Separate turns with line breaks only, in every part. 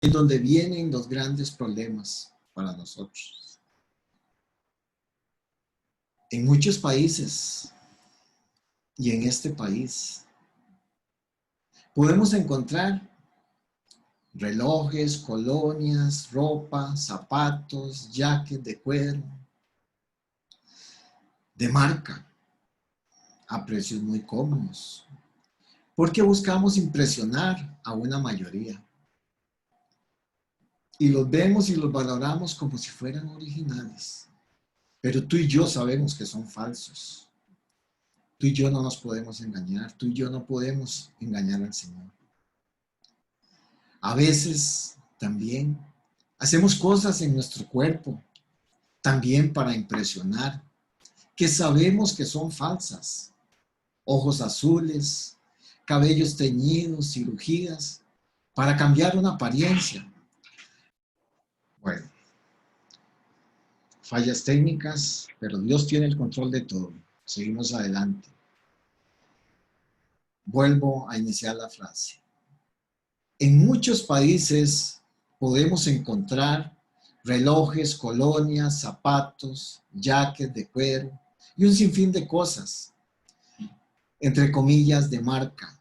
en donde vienen los grandes problemas para nosotros. En muchos países y en este país podemos encontrar relojes, colonias, ropa, zapatos, jackets de cuero, de marca, a precios muy cómodos, porque buscamos impresionar a una mayoría. Y los vemos y los valoramos como si fueran originales. Pero tú y yo sabemos que son falsos. Tú y yo no nos podemos engañar. Tú y yo no podemos engañar al Señor. A veces también hacemos cosas en nuestro cuerpo, también para impresionar, que sabemos que son falsas. Ojos azules, cabellos teñidos, cirugías, para cambiar una apariencia. Bueno, fallas técnicas, pero Dios tiene el control de todo. Seguimos adelante. Vuelvo a iniciar la frase. En muchos países podemos encontrar relojes, colonias, zapatos, jackets de cuero y un sinfín de cosas, entre comillas, de marca,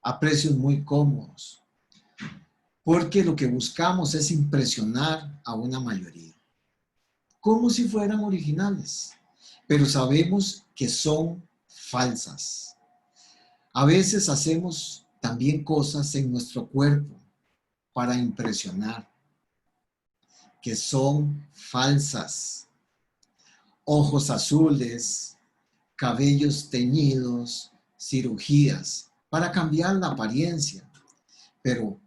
a precios muy cómodos, porque lo que buscamos es impresionar a una mayoría, como si fueran originales, pero sabemos que son falsas. A veces hacemos también cosas en nuestro cuerpo para impresionar, que son falsas. Ojos azules, cabellos teñidos, cirugías, para cambiar la apariencia. Pero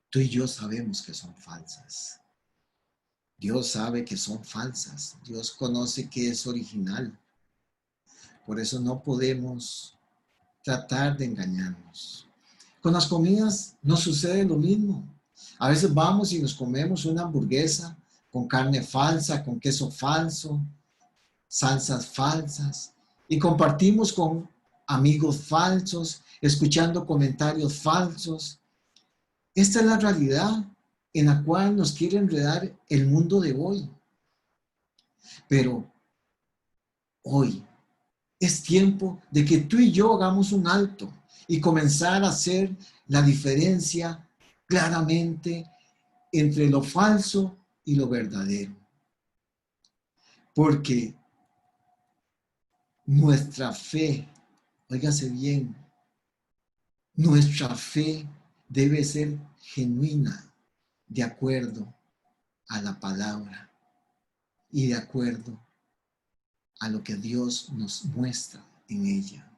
tú y yo sabemos que son falsas. Dios sabe que son falsas. Dios conoce que es original. Por eso no podemos tratar de engañarnos. Con las comidas nos sucede lo mismo. A veces vamos y nos comemos una hamburguesa con carne falsa, con queso falso, salsas falsas, y compartimos con amigos falsos, escuchando comentarios falsos. Esta es la realidad en la cual nos quiere enredar el mundo de hoy. Pero hoy es tiempo de que tú y yo hagamos un alto y comenzar a hacer la diferencia claramente entre lo falso y lo verdadero. Porque nuestra fe, óigase bien, nuestra fe debe ser genuina, de acuerdo a la palabra y de acuerdo a lo que Dios nos muestra en ella.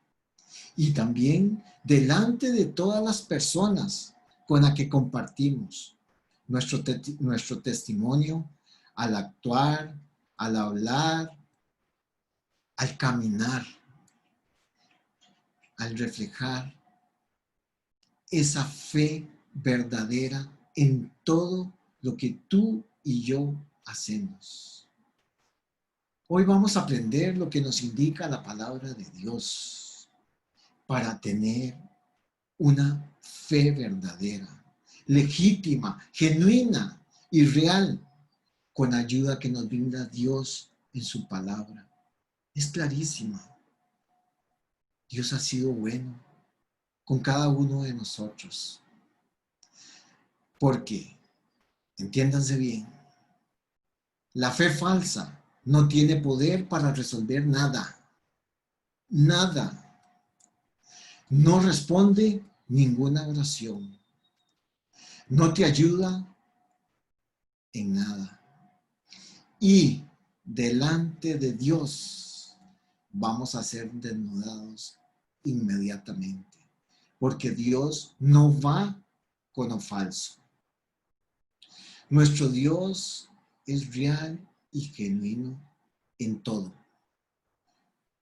Y también delante de todas las personas con las que compartimos nuestro testimonio, al actuar, al hablar, al caminar, al reflejar esa fe verdadera en todo lo que tú y yo hacemos. Hoy vamos a aprender lo que nos indica la palabra de Dios para tener una fe verdadera, legítima, genuina y real, con ayuda que nos brinda Dios en su palabra. Es clarísima. Dios ha sido bueno con cada uno de nosotros. Porque, entiéndanse bien, la fe falsa no tiene poder para resolver nada. Nada. No responde ninguna oración. No te ayuda en nada. Y delante de Dios vamos a ser desnudados inmediatamente. Porque Dios no va con lo falso. Nuestro Dios es real y genuino en todo.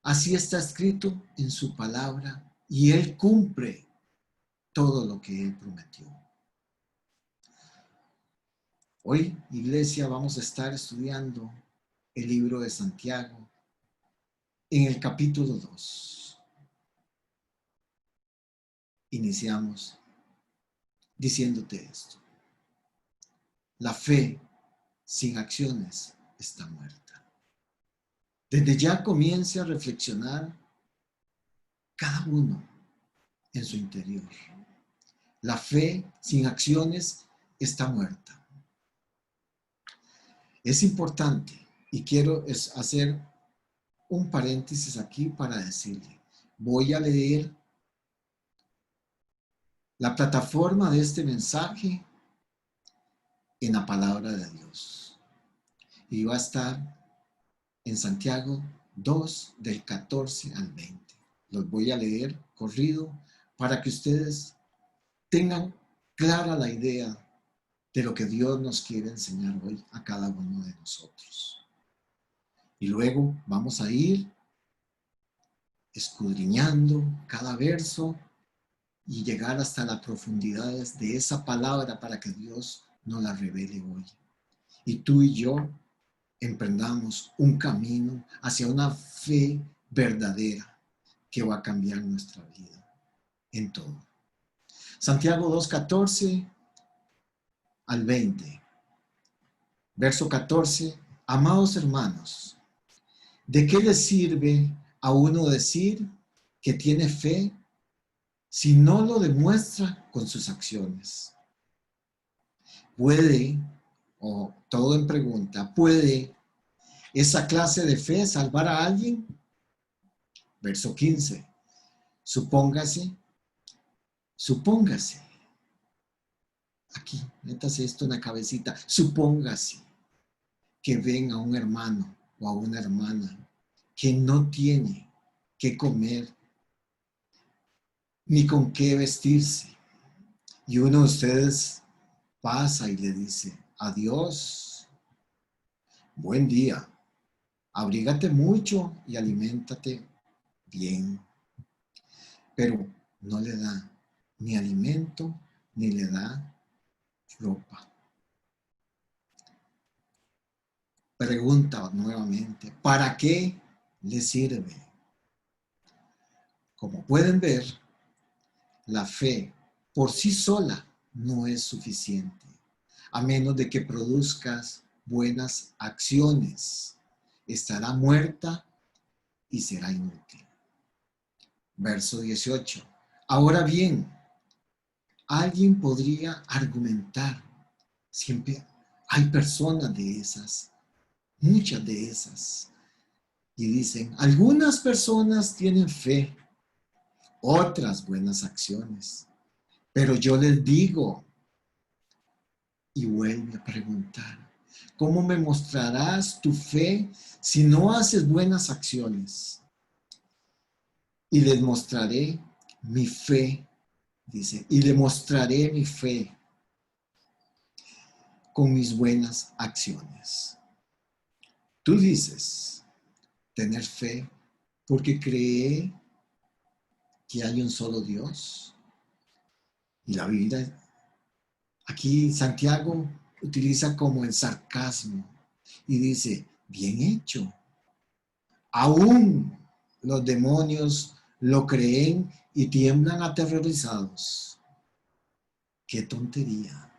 Así está escrito en su palabra y Él cumple todo lo que Él prometió. Hoy, iglesia, vamos a estar estudiando el libro de Santiago en el capítulo 2. Iniciamos diciéndote esto. La fe sin acciones está muerta. Desde ya comience a reflexionar cada uno en su interior. La fe sin acciones está muerta. Es importante, y quiero hacer un paréntesis aquí para decirle, voy a leer la plataforma de este mensaje en la palabra de Dios. Y va a estar en Santiago 2, del 14 al 20. Los voy a leer corrido para que ustedes tengan clara la idea de lo que Dios nos quiere enseñar hoy a cada uno de nosotros. Y luego vamos a ir escudriñando cada verso y llegar hasta las profundidades de esa palabra para que Dios nos la revele hoy. Y tú y yo emprendamos un camino hacia una fe verdadera que va a cambiar nuestra vida en todo. Santiago 2:14 al 20. Verso 14. Amados hermanos, ¿de qué le sirve a uno decir que tiene fe si no lo demuestra con sus acciones? ¿Puede, o todo en pregunta, puede esa clase de fe salvar a alguien? Verso 15. Supóngase, aquí, métase esto en la cabecita, supóngase que ven a un hermano o a una hermana que no tiene qué comer ni con qué vestirse. Y uno de ustedes pasa y le dice, adiós, buen día, abrígate mucho y aliméntate bien. Pero no le da ni alimento ni le da ropa. Pregunta nuevamente, ¿para qué le sirve? Como pueden ver, la fe por sí sola no es suficiente, a menos de que produzcas buenas acciones. Estará muerta y será inútil. Verso 18. Ahora bien, alguien podría argumentar, siempre hay personas de esas, muchas de esas, y dicen, algunas personas tienen fe, otras buenas acciones, pero yo les digo, y vuelve a preguntar, ¿cómo me mostrarás tu fe si no haces buenas acciones? Y les mostraré mi fe, dice, y demostraré mi fe con mis buenas acciones. Tú dices tener fe porque cree que hay un solo Dios. Y la Biblia, aquí Santiago utiliza como el sarcasmo y dice, bien hecho. Aún los demonios lo creen y tiemblan aterrorizados. ¡Qué tontería!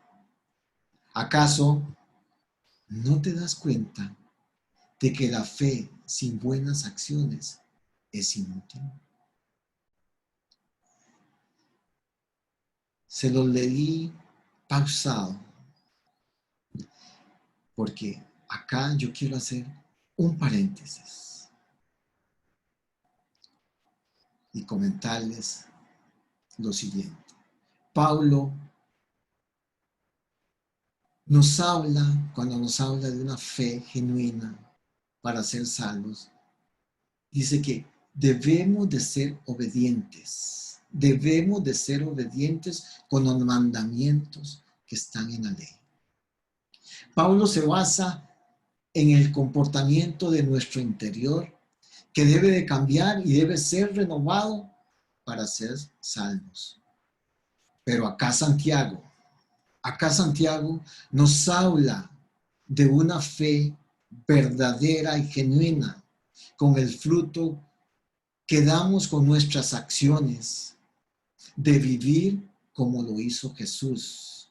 ¿Acaso no te das cuenta de que la fe sin buenas acciones es inútil? Se lo leí pausado porque acá yo quiero hacer un paréntesis y comentarles lo siguiente. Pablo nos habla, cuando nos habla de una fe genuina para ser salvos, dice que debemos de ser obedientes con los mandamientos que están en la ley. Pablo se basa en el comportamiento de nuestro interior que debe de cambiar y debe ser renovado para ser salvos. Pero acá Santiago nos habla de una fe verdadera y genuina, con el fruto que damos con nuestras acciones, de vivir como lo hizo Jesús,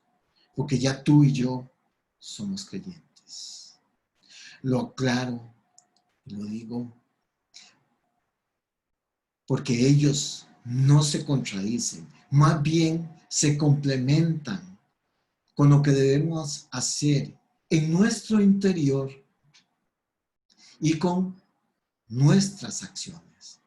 porque ya tú y yo somos creyentes. Lo aclaro y lo digo porque ellos no se contradicen, más bien se complementan con lo que debemos hacer en nuestro interior y con nuestras acciones.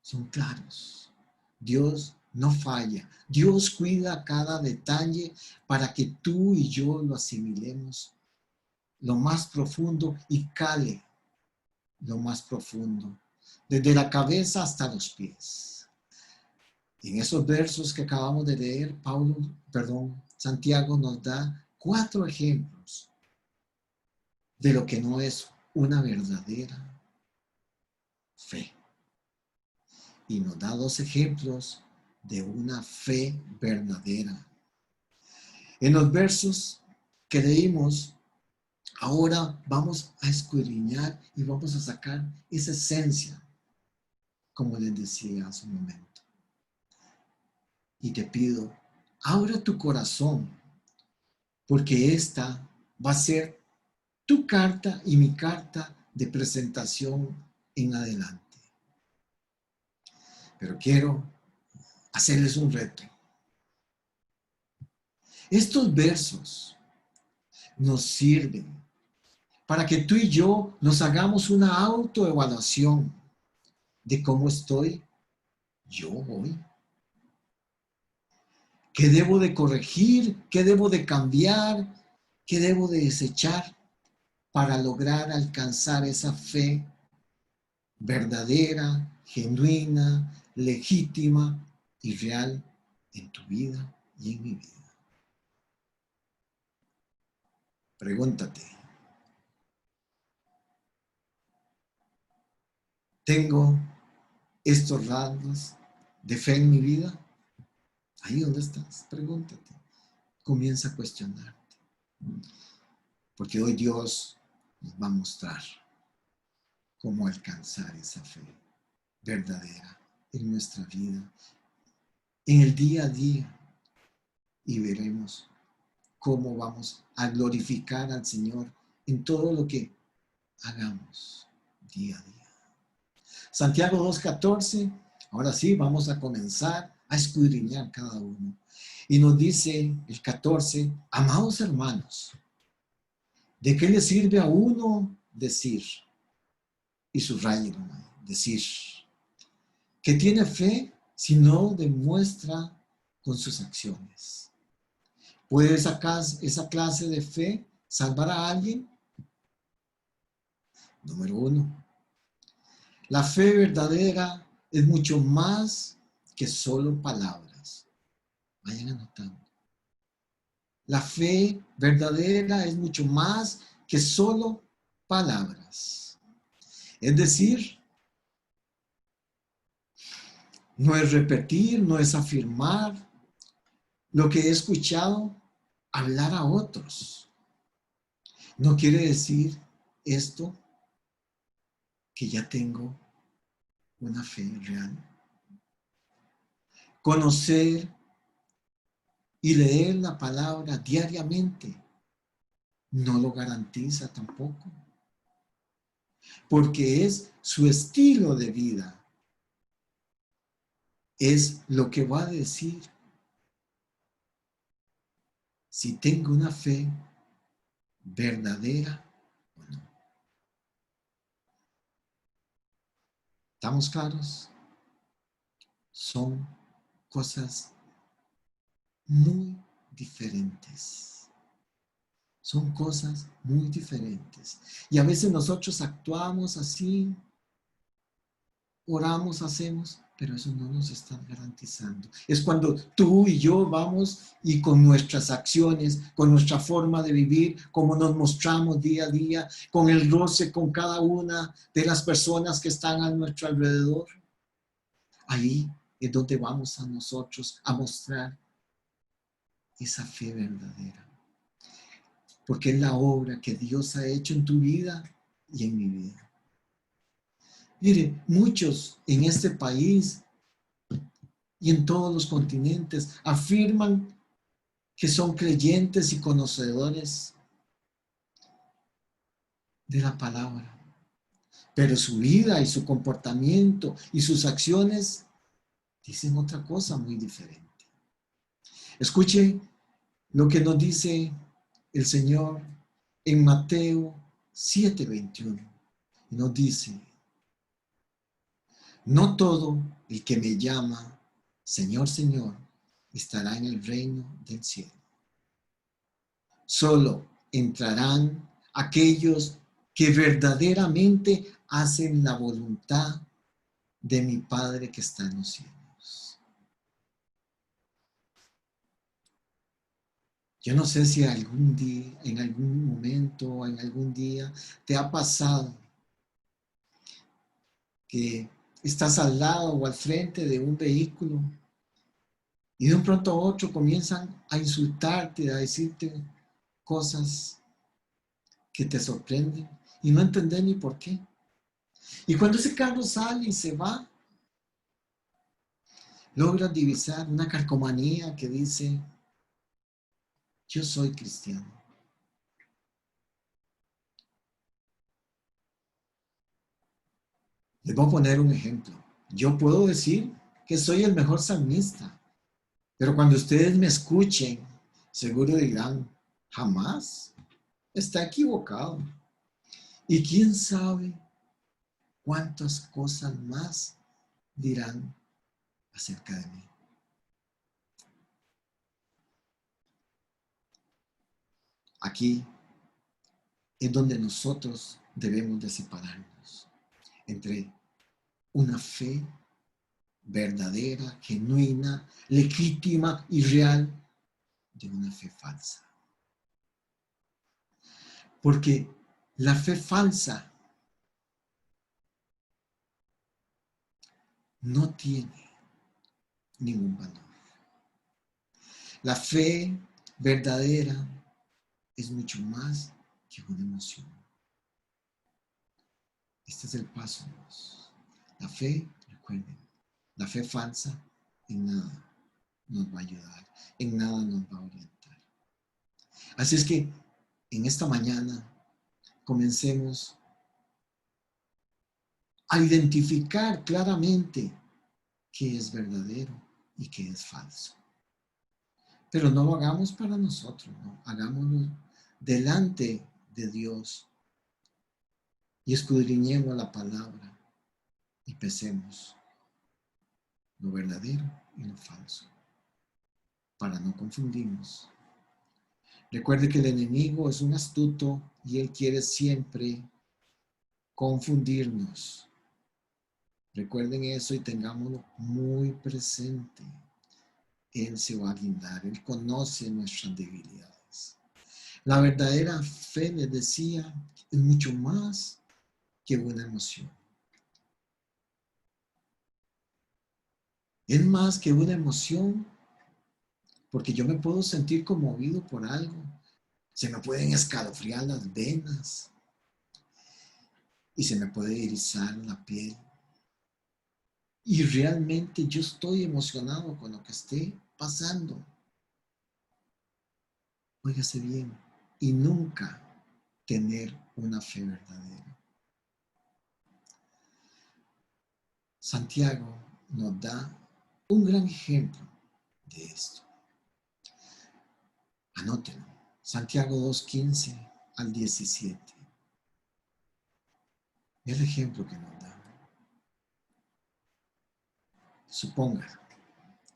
Son claros. Dios no falla. Dios cuida cada detalle para que tú y yo lo asimilemos lo más profundo y cale lo más profundo, desde la cabeza hasta los pies. En esos versos que acabamos de leer, Santiago nos da 4 ejemplos de lo que no es una verdadera fe. Y nos da 2 ejemplos de una fe verdadera. En los versos que leímos, ahora vamos a escudriñar y vamos a sacar esa esencia, como les decía hace un momento. Y te pido, abre tu corazón, porque esta va a ser tu carta y mi carta de presentación en adelante. Pero quiero hacerles un reto. Estos versos nos sirven para que tú y yo nos hagamos una autoevaluación de cómo estoy yo hoy. ¿Qué debo de corregir? ¿Qué debo de cambiar? ¿Qué debo de desechar para lograr alcanzar esa fe verdadera, genuina, legítima y real en tu vida y en mi vida? Pregúntate, ¿tengo estos rasgos de fe en mi vida? Ahí donde estás, pregúntate. Comienza a cuestionarte. Porque hoy Dios nos va a mostrar cómo alcanzar esa fe verdadera en nuestra vida, en el día a día. Y veremos cómo vamos a glorificar al Señor en todo lo que hagamos día a día. Santiago 2:14, ahora sí, vamos a comenzar a escudriñar cada uno. Y nos dice el 14, amados hermanos, ¿de qué le sirve a uno decir? Y subrayo, decir, que tiene fe si no demuestra con sus acciones. ¿Puede esa clase de fe salvar a alguien? Número 1. La fe verdadera es mucho más que solo palabras. Vayan anotando. La fe verdadera es mucho más que solo palabras. Es decir, no es repetir, no es afirmar lo que he escuchado hablar a otros. No quiere decir esto que ya tengo una fe real. Conocer y leer la palabra diariamente no lo garantiza tampoco, porque es su estilo de vida. Es lo que va a decir si tengo una fe verdadera o no. ¿Estamos claros? Son cosas muy diferentes. Son cosas muy diferentes. Y a veces nosotros actuamos así, oramos, hacemos, pero eso no nos está garantizando. Es cuando tú y yo vamos y con nuestras acciones, con nuestra forma de vivir, como nos mostramos día a día, con el roce con cada una de las personas que están a nuestro alrededor, ahí es donde vamos a nosotros a mostrar esa fe verdadera. Porque es la obra que Dios ha hecho en tu vida y en mi vida. Mire, muchos en este país y en todos los continentes afirman que son creyentes y conocedores de la palabra. Pero su vida y su comportamiento y sus acciones dicen otra cosa muy diferente. Escuchen lo que nos dice el Señor en Mateo 7:21. Nos dice: no todo el que me llama Señor, Señor, estará en el reino del cielo. Solo entrarán aquellos que verdaderamente hacen la voluntad de mi Padre que está en los cielos. Yo no sé si algún día, en algún momento, en algún día, te ha pasado que estás al lado o al frente de un vehículo y de un pronto a otro comienzan a insultarte, a decirte cosas que te sorprenden y no entender ni por qué. Y cuando ese carro sale y se va, logras divisar una calcomanía que dice: yo soy cristiano. Les voy a poner un ejemplo. Yo puedo decir que soy el mejor salmista, pero cuando ustedes me escuchen, seguro dirán: jamás, está equivocado. Y quién sabe cuántas cosas más dirán acerca de mí. Aquí es donde nosotros debemos de separarnos entre una fe verdadera, genuina, legítima y real de una fe falsa. Porque la fe falsa no tiene ningún valor. La fe verdadera es mucho más que una emoción. Este es el paso 2. La fe, recuerden, la fe falsa en nada nos va a ayudar, en nada nos va a orientar. Así es que en esta mañana comencemos a identificar claramente qué es verdadero y qué es falso. Pero no lo hagamos para nosotros, ¿no? Hagámoslo delante de Dios y escudriñemos la palabra y pesemos lo verdadero y lo falso para no confundirnos. Recuerde que el enemigo es un astuto y él quiere siempre confundirnos. Recuerden eso y tengámoslo muy presente. Él se va a guindar, él conoce nuestras debilidades. La verdadera fe, les decía, es mucho más que una emoción. Es más que una emoción, porque yo me puedo sentir conmovido por algo. Se me pueden escalofriar las venas y se me puede erizar la piel. Y realmente yo estoy emocionado con lo que esté pasando. Óigase bien, y nunca tener una fe verdadera. Santiago nos da un gran ejemplo de esto. Anótenlo. Santiago 2:15 al 17. El ejemplo que nos da.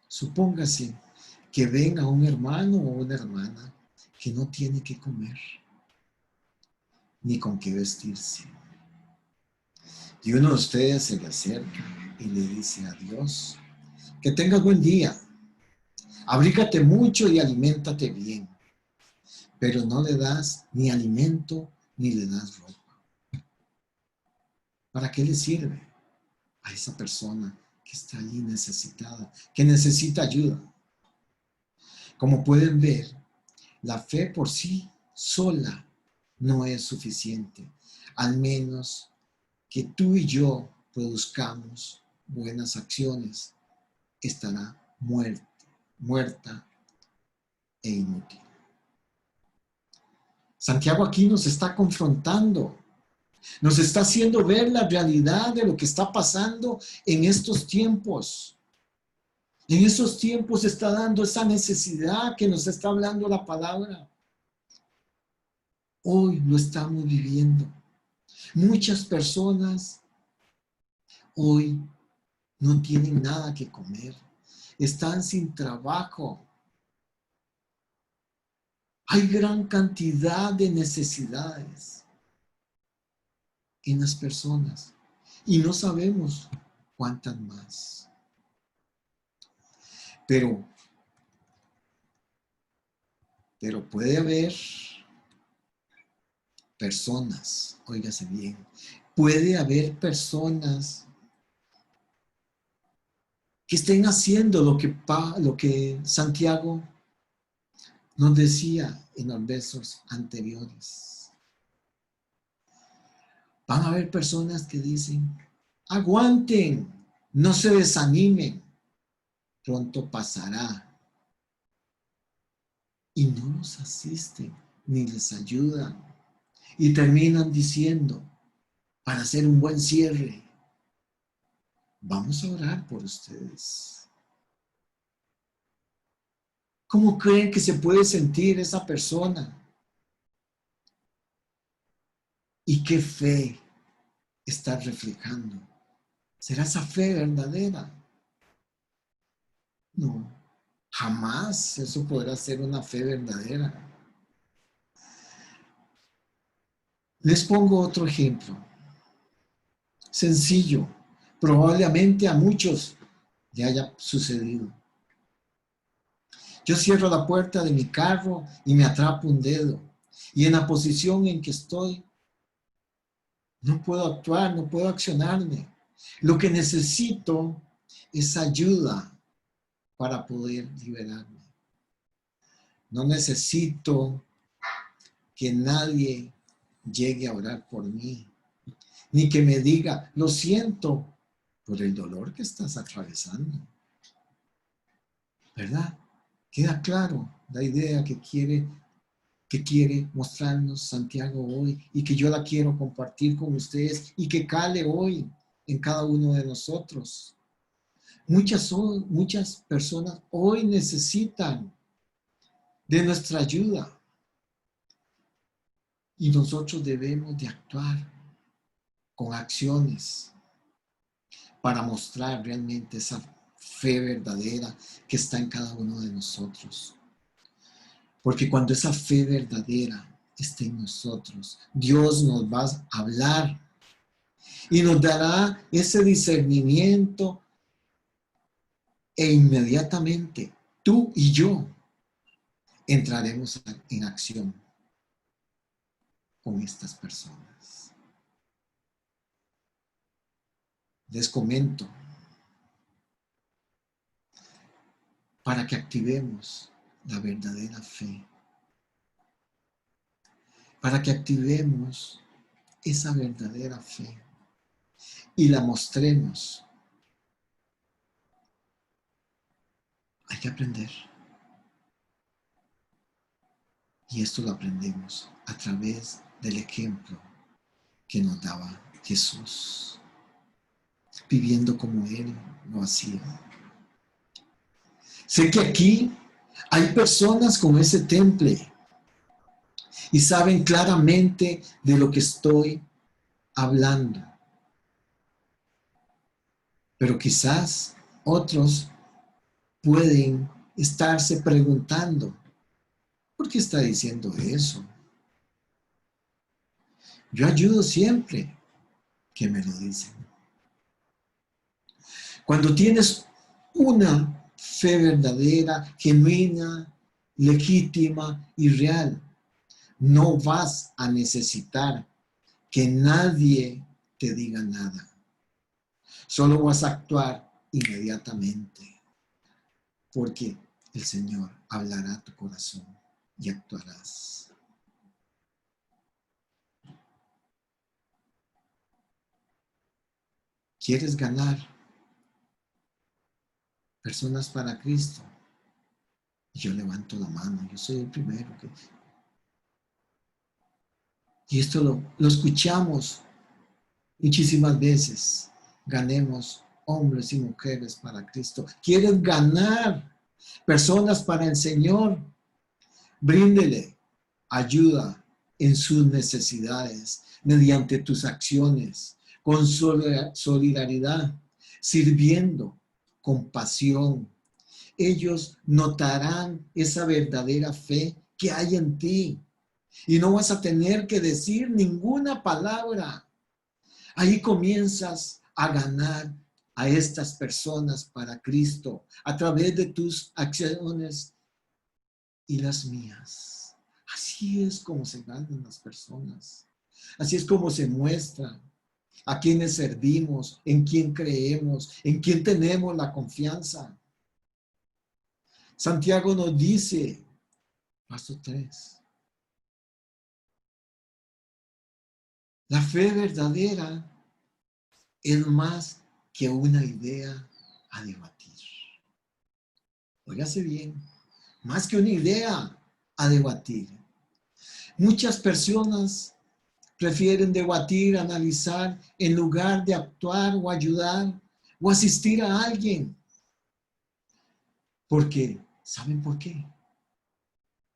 Supóngase que ven a un hermano o una hermana que no tiene qué comer, ni con qué vestirse. Y uno de ustedes se le acerca y le dice: adiós, que tengas buen día, abrígate mucho y aliméntate bien, pero no le das ni alimento ni le das ropa. ¿Para qué le sirve a esa persona que está allí necesitada, que necesita ayuda? Como pueden ver, la fe por sí sola no es suficiente, al menos que tú y yo produzcamos buenas acciones. Estará muerta e inútil. Santiago aquí nos está confrontando Nos está haciendo ver la realidad de lo que está pasando en estos tiempos. En esos tiempos se está dando esa necesidad que nos está hablando la palabra. Hoy lo estamos viviendo. Muchas personas hoy no tienen nada que comer. Están sin trabajo. Hay gran cantidad de necesidades en las personas y no sabemos cuántas más. Pero puede haber personas, óigase bien, puede haber personas que estén haciendo lo que Santiago nos decía en los versos anteriores. Van a haber personas que dicen, aguanten, no se desanimen, pronto pasará. Y no los asisten ni les ayudan. Y terminan diciendo, para hacer un buen cierre, vamos a orar por ustedes. ¿Cómo creen que se puede sentir esa persona? ¿Y qué fe está reflejando? ¿Será esa fe verdadera? No, jamás eso podrá ser una fe verdadera. Les pongo otro ejemplo. Sencillo, probablemente a muchos le haya sucedido. Yo cierro la puerta de mi carro y me atrapo un dedo. Y en la posición en que estoy, no puedo actuar, no puedo accionarme. Lo que necesito es ayuda para poder liberarme. No necesito que nadie llegue a orar por mí, ni que me diga, lo siento por el dolor que estás atravesando. ¿Verdad? Queda claro la idea que quiere mostrarnos Santiago hoy y que yo la quiero compartir con ustedes y que cale hoy en cada uno de nosotros. Muchas personas hoy necesitan de nuestra ayuda y nosotros debemos de actuar con acciones para mostrar realmente esa fe verdadera que está en cada uno de nosotros. Porque cuando esa fe verdadera esté en nosotros, Dios nos va a hablar y nos dará ese discernimiento e inmediatamente tú y yo entraremos en acción con estas personas. Les comento, para que activemos la verdadera fe, para que activemos esa verdadera fe y la mostremos, hay que aprender. Y esto lo aprendemos a través del ejemplo que nos daba Jesús, viviendo como Él lo hacía. Sé que aquí hay personas con ese temple y saben claramente de lo que estoy hablando. Pero quizás otros pueden estarse preguntando, ¿por qué está diciendo eso? Yo ayudo siempre que me lo dicen. Cuando tienes una fe verdadera, genuina, legítima y real, no vas a necesitar que nadie te diga nada. Solo vas a actuar inmediatamente, porque el Señor hablará a tu corazón y actuarás. ¿Quieres ganar personas para Cristo? Yo levanto la mano, yo soy el primero que... Y esto lo escuchamos Muchísimas veces ganemos hombres y mujeres para Cristo. ¿Quieres ganar personas para el Señor? Bríndele ayuda en sus necesidades mediante tus acciones, con solidaridad, sirviendo, compasión. Ellos notarán esa verdadera fe que hay en ti y no vas a tener que decir ninguna palabra. Ahí comienzas a ganar a estas personas para Cristo a través de tus acciones y las mías. Así es como se ganan las personas. Así es como se muestra a quienes servimos, en quién creemos, en quién tenemos la confianza. Santiago nos dice, paso 3, la fe verdadera es más que una idea a debatir. Óigase bien, más que una idea a debatir. Muchas personas prefieren debatir, analizar, en lugar de actuar o ayudar o asistir a alguien. Porque, ¿saben por qué?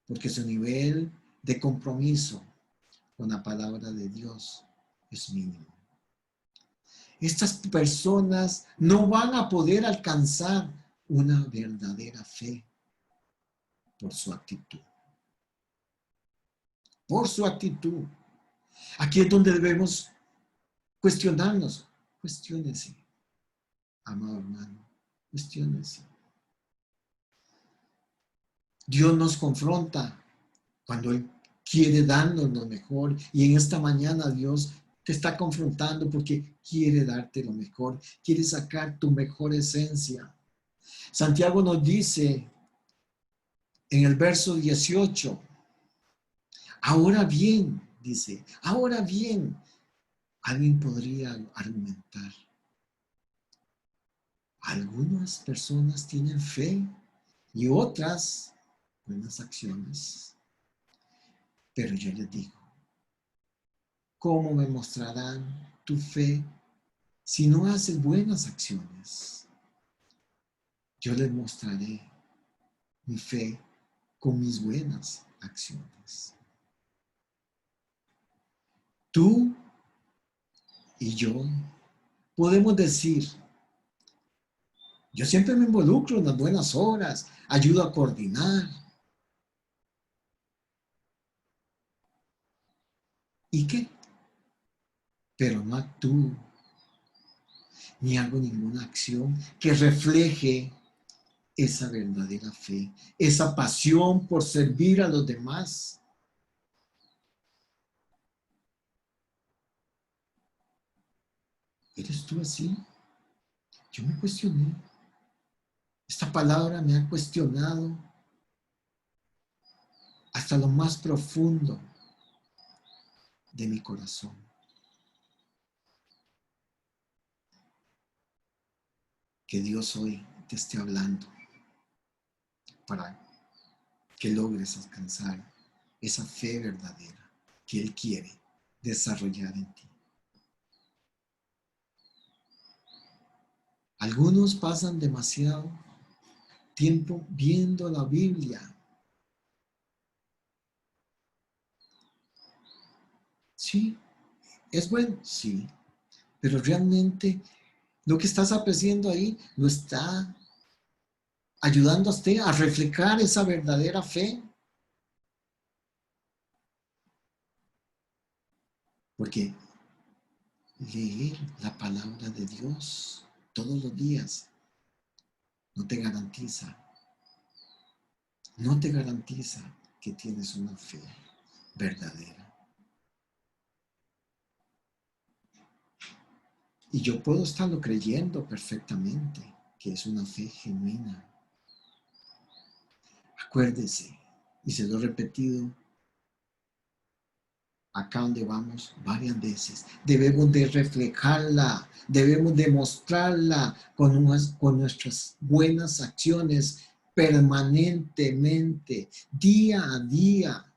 Porque su nivel de compromiso con la palabra de Dios es mínimo. Estas personas no van a poder alcanzar una verdadera fe por su actitud. Por su actitud. Aquí es donde debemos cuestionarnos. Cuestiónese, amado hermano, cuestiónese. Dios nos confronta cuando Él quiere darnos lo mejor. Y en esta mañana Dios te está confrontando porque quiere darte lo mejor. Quiere sacar tu mejor esencia. Santiago nos dice en el verso 18, ahora bien, dice, ahora bien, alguien podría argumentar. Algunas personas tienen fe y otras buenas acciones. Pero yo les digo, ¿cómo me mostrarán tu fe si no haces buenas acciones? Yo les mostraré mi fe con mis buenas acciones. Tú y yo podemos decir, yo siempre me involucro en las buenas obras, ayudo a coordinar. ¿Y qué? Pero no actúo ni hago ninguna acción que refleje esa verdadera fe, esa pasión por servir a los demás. ¿Eres tú así? Yo me cuestioné. Esta palabra me ha cuestionado hasta lo más profundo de mi corazón. Que Dios hoy te esté hablando para que logres alcanzar esa fe verdadera que Él quiere desarrollar en ti. Algunos pasan demasiado tiempo viendo la Biblia. Sí, es bueno, sí, pero realmente lo que estás apreciando ahí lo está ayudando a usted a reflejar esa verdadera fe. Porque leer la palabra de Dios todos los días no te garantiza que tienes una fe verdadera. Y yo puedo estarlo creyendo perfectamente, que es una fe genuina. Acuérdese, y se lo he repetido acá donde vamos varias veces, debemos de reflejarla, debemos de mostrarla con nuestras buenas acciones permanentemente, día a día.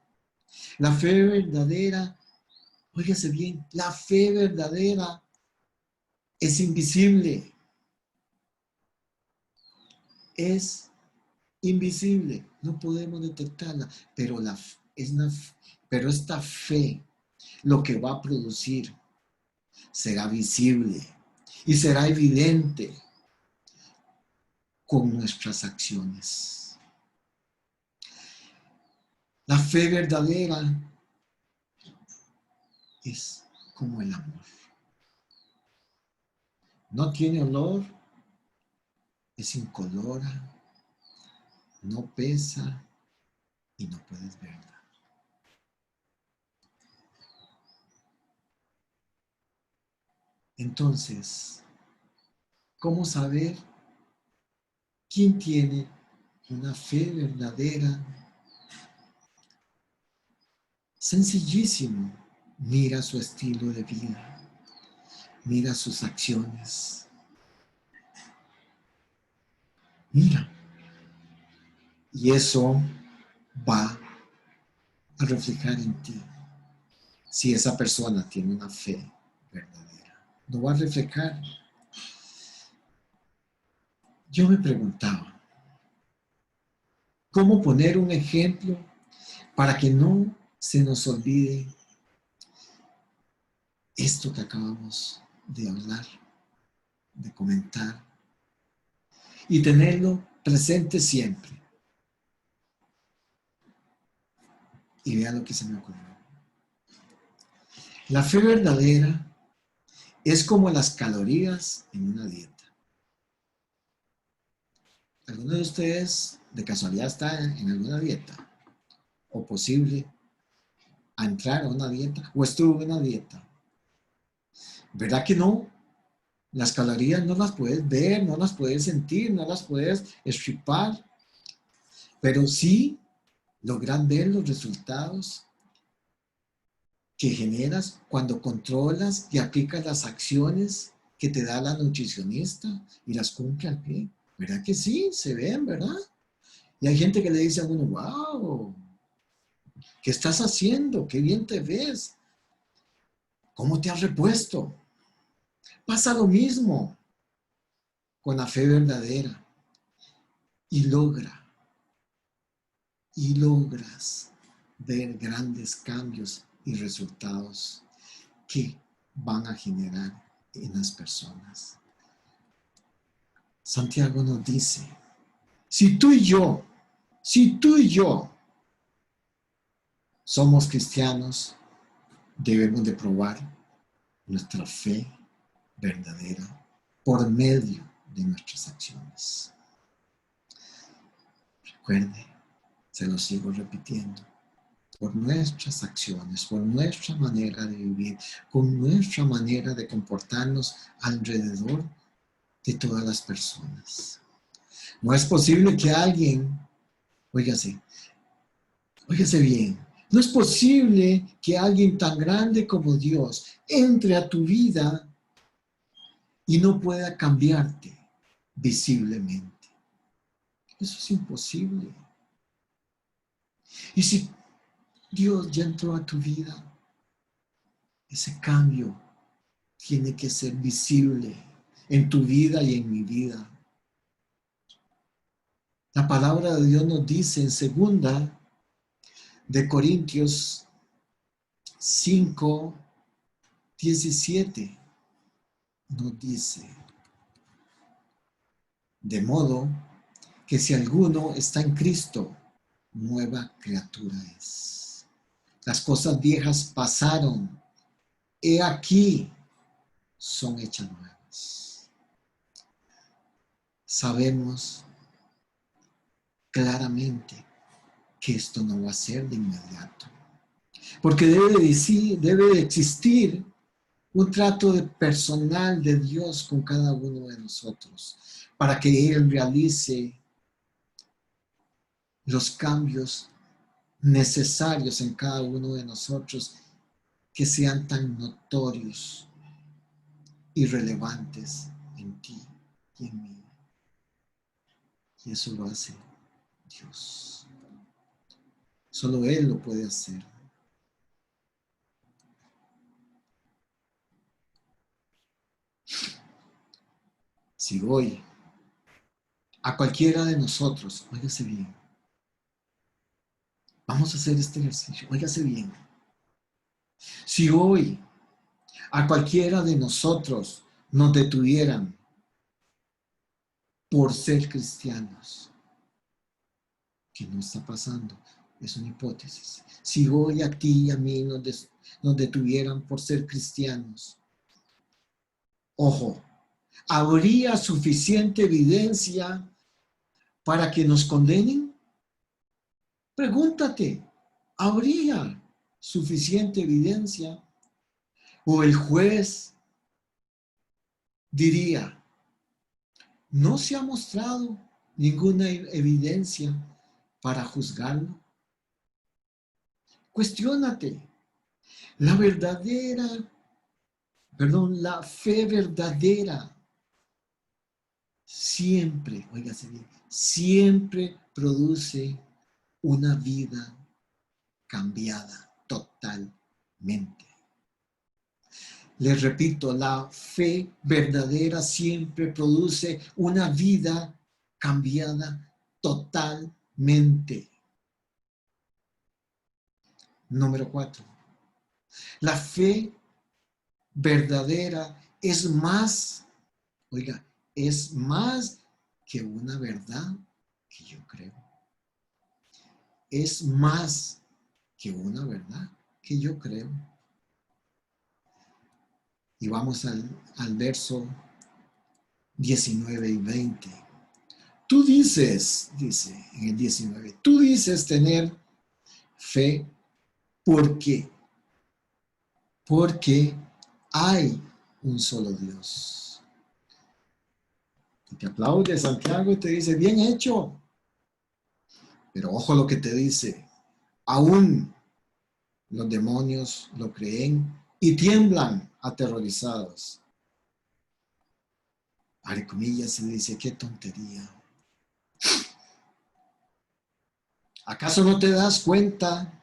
La fe verdadera, óigase bien, la fe verdadera es invisible, es invisible, no podemos detectarla, pero, pero esta fe lo que va a producir será visible y será evidente con nuestras acciones. La fe verdadera es como el amor. No tiene olor, es incolora, no pesa y no puedes verla. Entonces, ¿cómo saber quién tiene una fe verdadera? Sencillísimo. Mira su estilo de vida, mira sus acciones, mira. Y eso va a reflejar en ti si esa persona tiene una fe verdadera. Lo va a reflejar. Yo me preguntaba, ¿cómo poner un ejemplo para que no se nos olvide esto que acabamos de hablar, de comentar, y tenerlo presente siempre? Y vean lo que se me ocurrió. La fe verdadera es como las calorías en una dieta. ¿Alguno de ustedes de casualidad está en alguna dieta? ¿O posible a entrar a una dieta? ¿O estuvo en una dieta? ¿Verdad que no? Las calorías no las puedes ver, no las puedes sentir, no las puedes estripar, pero sí lograr ver los resultados que generas cuando controlas y aplicas las acciones que te da la nutricionista y las cumple al pie. ¿Verdad que sí? Se ven, ¿verdad? Y hay gente que le dice a uno, wow, ¿qué estás haciendo? ¿Qué bien te ves? ¿Cómo te has repuesto? Pasa lo mismo con la fe verdadera y logras ver grandes cambios y resultados que van a generar en las personas. Santiago nos dice, si tú y yo somos cristianos, debemos de probar nuestra fe verdadera por medio de nuestras acciones. Recuerde, se lo sigo repitiendo, por nuestras acciones, por nuestra manera de vivir, con nuestra manera de comportarnos alrededor de todas las personas. No es posible que alguien, óigase bien, no es posible que alguien tan grande como Dios entre a tu vida y no pueda cambiarte visiblemente. Eso es imposible. Y si Dios ya entró a tu vida, ese cambio tiene que ser visible en tu vida y en mi vida. La palabra de Dios nos dice en 2 Corintios 5:17, nos dice, de modo que si alguno está en Cristo, nueva criatura es. Las cosas viejas pasaron, he aquí, son hechas nuevas. Sabemos claramente que esto no va a ser de inmediato, porque debe de existir un trato personal de Dios con cada uno de nosotros, para que Él realice los cambios necesarios en cada uno de nosotros que sean tan notorios y relevantes en ti y en mí. Y eso lo hace Dios. Solo Él lo puede hacer. Si hoy a cualquiera de nosotros, óigase bien, vamos a hacer este ejercicio, óigase bien. Si hoy a cualquiera de nosotros nos detuvieran por ser cristianos, ¿qué no está pasando? Es una hipótesis. Si hoy a ti y a mí nos detuvieran por ser cristianos, ojo, ¿habría suficiente evidencia para que nos condenen? Pregúntate, ¿habría suficiente evidencia? ¿O el juez diría, no se ha mostrado ninguna evidencia para juzgarlo? Cuestiónate. La fe verdadera siempre, óigase bien, siempre produce una vida cambiada totalmente. Les repito, la fe verdadera siempre produce una vida cambiada totalmente. Número 4. La fe verdadera es más, oiga, es más que una verdad que yo creo. Es más que una verdad que yo creo. Y vamos al verso 19 y 20. Tú dices, dice en el 19, tú dices tener fe porque hay un solo Dios. Y te aplaude Santiago y te dice, bien hecho. Pero ojo lo que te dice, aún los demonios lo creen y tiemblan aterrorizados. Abre comillas y dice, qué tontería. ¿Acaso no te das cuenta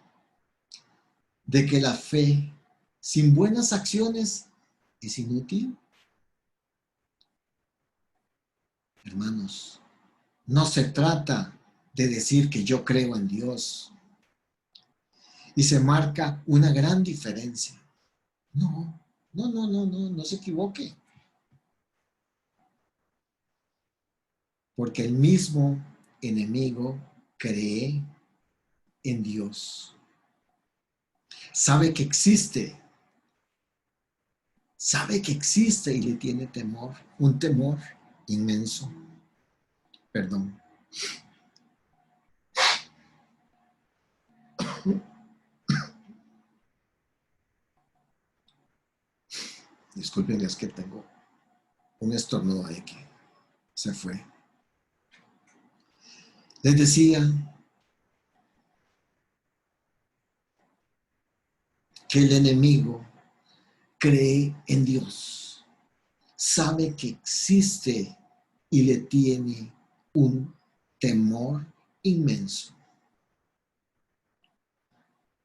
de que la fe sin buenas acciones es inútil? Hermanos, no se trata de decir que yo creo en Dios y se marca una gran diferencia. No se equivoque. Porque el mismo enemigo cree en Dios. Sabe que existe y le tiene temor, un temor inmenso. Perdón. Disculpen, es que tengo un estornudo ahí que se fue. Les decía que el enemigo cree en Dios, sabe que existe y le tiene un temor inmenso.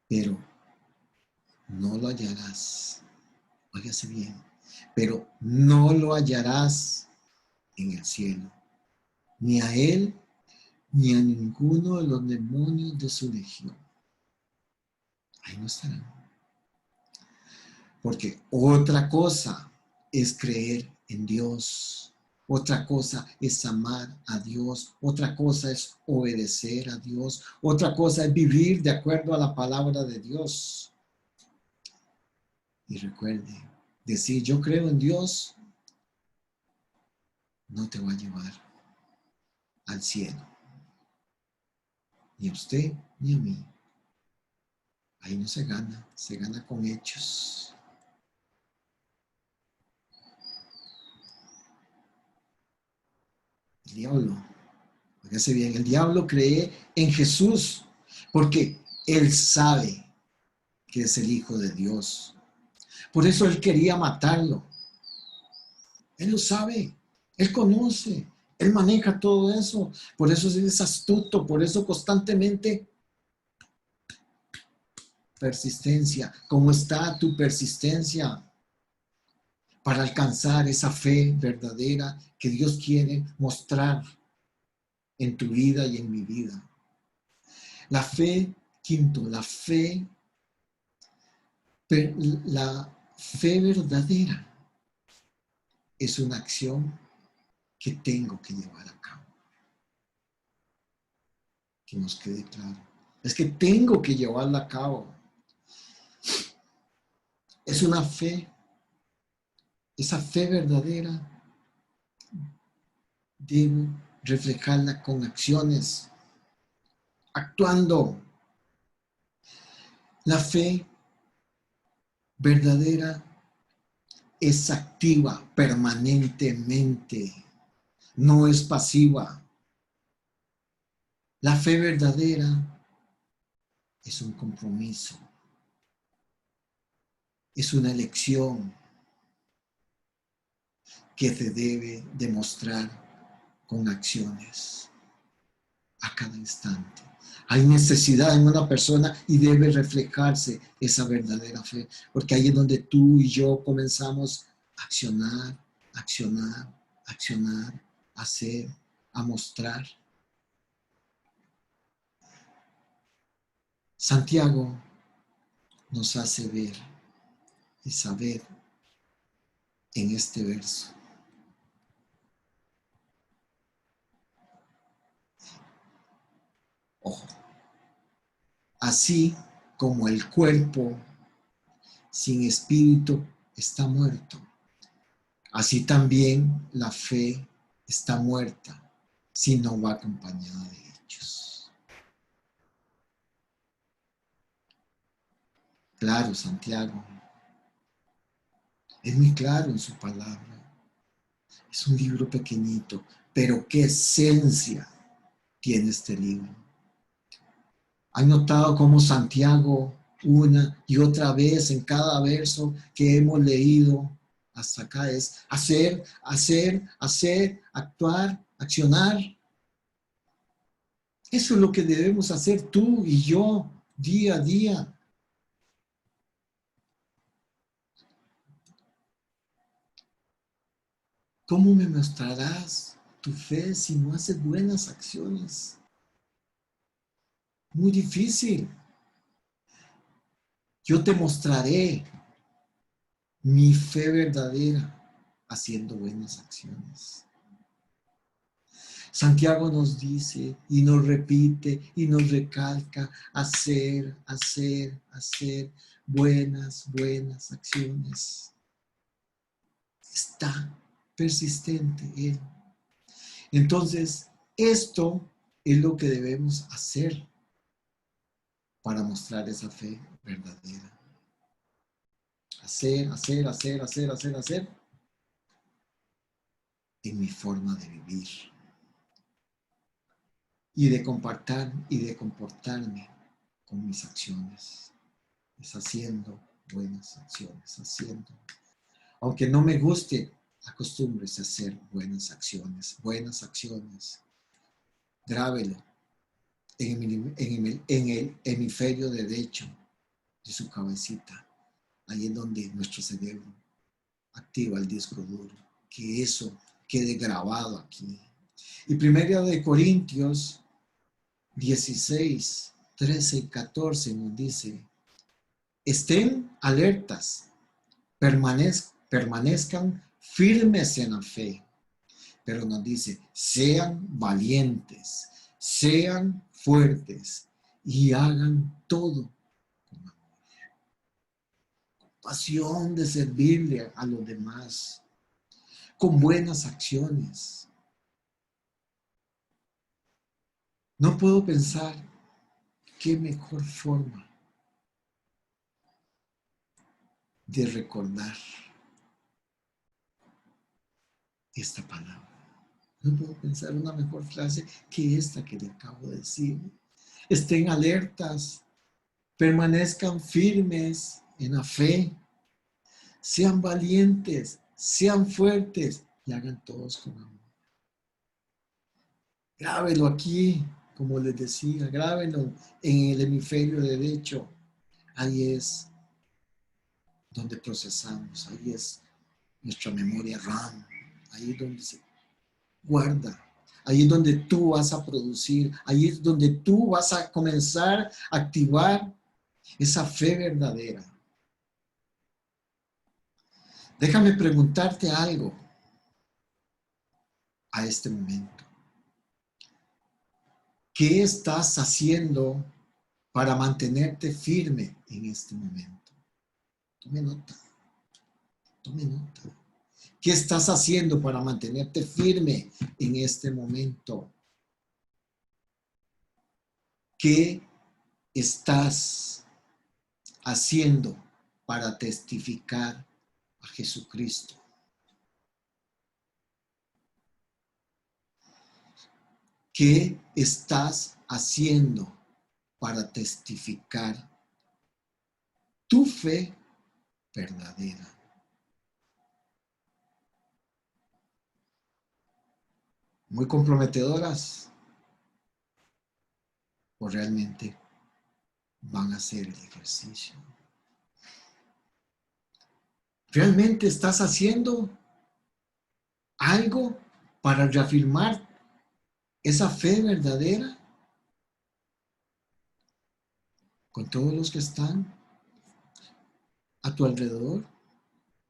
Pero no lo hallarás, óigase bien, pero no lo hallarás en el cielo, ni a él, ni a ninguno de los demonios de su legión. Ahí no estarán. Porque otra cosa es creer en Dios, otra cosa es amar a Dios, otra cosa es obedecer a Dios, otra cosa es vivir de acuerdo a la palabra de Dios. Y recuerde, decir yo creo en Dios no te va a llevar al cielo. Ni a usted ni a mí. Ahí no se gana con hechos. El diablo, fíjese bien, el diablo cree en Jesús porque él sabe que es el Hijo de Dios. Por eso él quería matarlo. Él lo sabe, él conoce, él maneja todo eso. Por eso es astuto, por eso constantemente persistencia. ¿Cómo está tu persistencia? para alcanzar esa fe verdadera que Dios quiere mostrar en tu vida y en mi vida. La fe, quinto, la fe verdadera es una acción que tengo que llevar a cabo. Que nos quede claro. Es que tengo que llevarla a cabo. Es una fe. Esa fe verdadera debo reflejarla con acciones, actuando. La fe verdadera es activa permanentemente, no es pasiva. La fe verdadera es un compromiso, es una elección que se debe demostrar con acciones a cada instante. Hay necesidad en una persona y debe reflejarse esa verdadera fe, porque ahí es donde tú y yo comenzamos a accionar, accionar, accionar, a hacer, a mostrar. Santiago nos hace ver y saber en este verso. Ojo, así como el cuerpo sin espíritu está muerto, así también la fe está muerta si no va acompañada de hechos. Claro, Santiago, es muy claro en su palabra. Es un libro pequeñito, pero qué esencia tiene este libro. ¿Han notado cómo Santiago una y otra vez en cada verso que hemos leído hasta acá es hacer, hacer, hacer, actuar, accionar? Eso es lo que debemos hacer tú y yo día a día. ¿Cómo me mostrarás tu fe si no haces buenas acciones? Muy difícil. Yo te mostraré mi fe verdadera haciendo buenas acciones. Santiago nos dice y nos repite y nos recalca hacer, hacer, hacer buenas, buenas acciones. Está persistente él. Entonces, esto es lo que debemos hacer para mostrar esa fe verdadera. Hacer, hacer, hacer, hacer, hacer, hacer en mi forma de vivir. Y de comportarme con mis acciones. Es haciendo buenas acciones, haciendo. Aunque no me guste, acostúmbrese a hacer buenas acciones, buenas acciones. Grábelo en el hemisferio derecho de su cabecita. Ahí es donde nuestro cerebro activa el disco duro. Que eso quede grabado aquí. Y Primera de Corintios 16, 13 y 14 nos dice, estén alertas, permanezcan firmes en la fe, pero nos dice, sean valientes, sean fuertes y hagan todo con amor. Pasión de servirle a los demás, con buenas acciones. No puedo pensar qué mejor forma de recordar esta palabra. No puedo pensar una mejor frase que esta que le acabo de decir. Estén alertas, permanezcan firmes en la fe, sean valientes, sean fuertes y hagan todos con amor. Grábelo aquí, como les decía, grábelo en el hemisferio derecho. Ahí es donde procesamos, ahí es nuestra memoria RAM. Ahí es donde se guarda. Ahí es donde tú vas a producir. Ahí es donde tú vas a comenzar a activar esa fe verdadera. Déjame preguntarte algo a este momento. ¿Qué estás haciendo para mantenerte firme en este momento? Tome nota. Tome nota. ¿Qué estás haciendo para mantenerte firme en este momento? ¿Qué estás haciendo para testificar a Jesucristo? ¿Qué estás haciendo para testificar tu fe verdadera? Muy comprometedoras, o realmente van a hacer el ejercicio. ¿Realmente estás haciendo algo para reafirmar esa fe verdadera con todos los que están a tu alrededor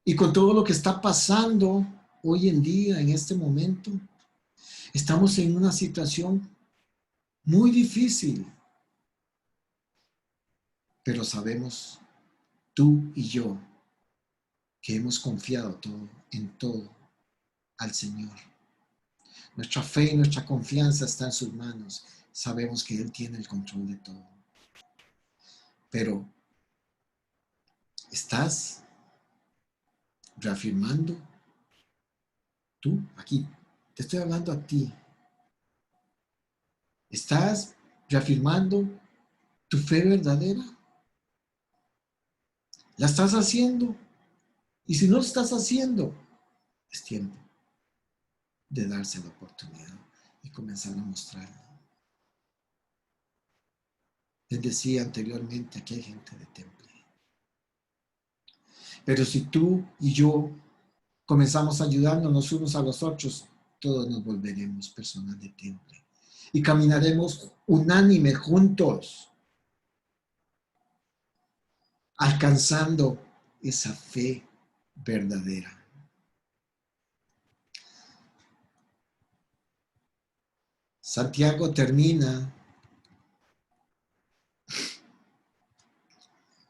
y con todo lo que está pasando hoy en día, en este momento? Estamos en una situación muy difícil, pero sabemos, tú y yo, que hemos confiado en todo al Señor. Nuestra fe y nuestra confianza está en sus manos. Sabemos que Él tiene el control de todo. Pero, ¿estás reafirmando? Tú, aquí, te estoy hablando a ti. ¿Estás reafirmando tu fe verdadera? ¿La estás haciendo? Y si no lo estás haciendo, es tiempo de darse la oportunidad y comenzar a mostrarlo. Les decía anteriormente, aquí hay gente de temple. Pero si tú y yo comenzamos a ayudarnos unos a los otros, todos nos volveremos personas de temple. Y caminaremos unánime juntos, alcanzando esa fe verdadera. Santiago termina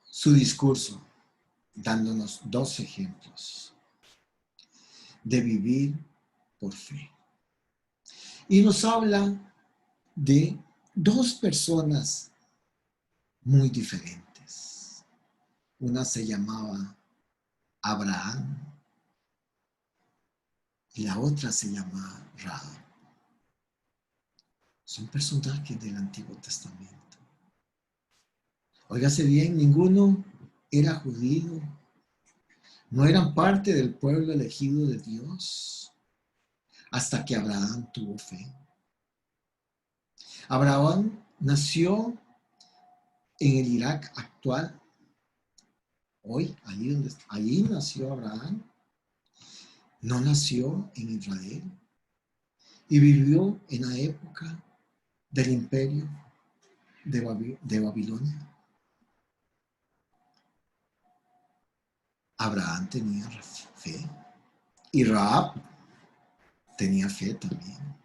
su discurso dándonos dos ejemplos de vivir por fe. Y nos habla de dos personas muy diferentes. Una se llamaba Abraham y la otra se llama Rahab. Son personajes del Antiguo Testamento. Óigase bien, ninguno era judío, no eran parte del pueblo elegido de Dios hasta que Abraham tuvo fe. Abraham nació en el Irak actual. Hoy, allí nació Abraham. No nació en Israel y vivió en la época del imperio de Babilonia. Abraham tenía fe y Rahab tenía fe también.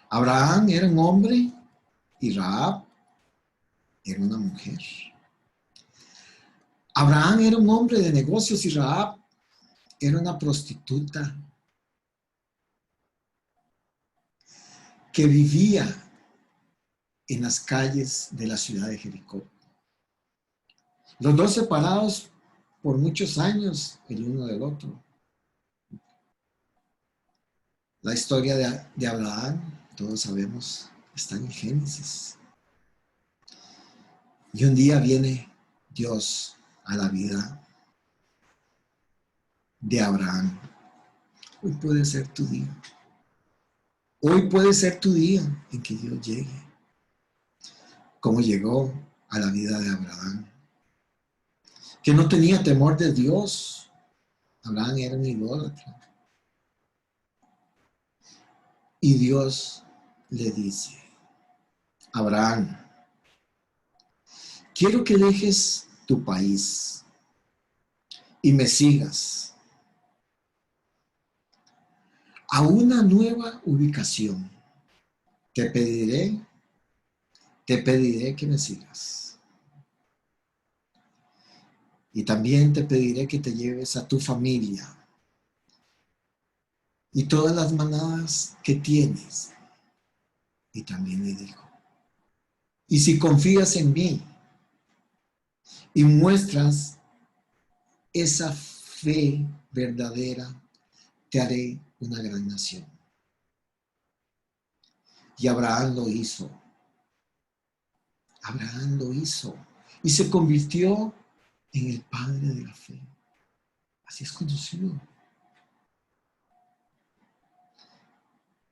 Abraham era un hombre y Rahab era una mujer. Abraham era un hombre de negocios y Rahab era una prostituta que vivía en las calles de la ciudad de Jericó. Los dos separados por muchos años el uno del otro. La historia de Abraham, todos sabemos, está en Génesis. Y un día viene Dios a la vida de Abraham. Hoy puede ser tu día. Hoy puede ser tu día en que Dios llegue. Como llegó a la vida de Abraham, que no tenía temor de Dios, Abraham era un idólatra. Y Dios le dice, Abraham, quiero que dejes tu país y me sigas a una nueva ubicación. Te pediré que me sigas. Y también te pediré que te lleves a tu familia y todas las manadas que tienes. Y también le dijo, y si confías en mí y muestras esa fe verdadera, te haré una gran nación. Y Abraham lo hizo. Abraham lo hizo. Y se convirtió en el padre de la fe. Así es conocido.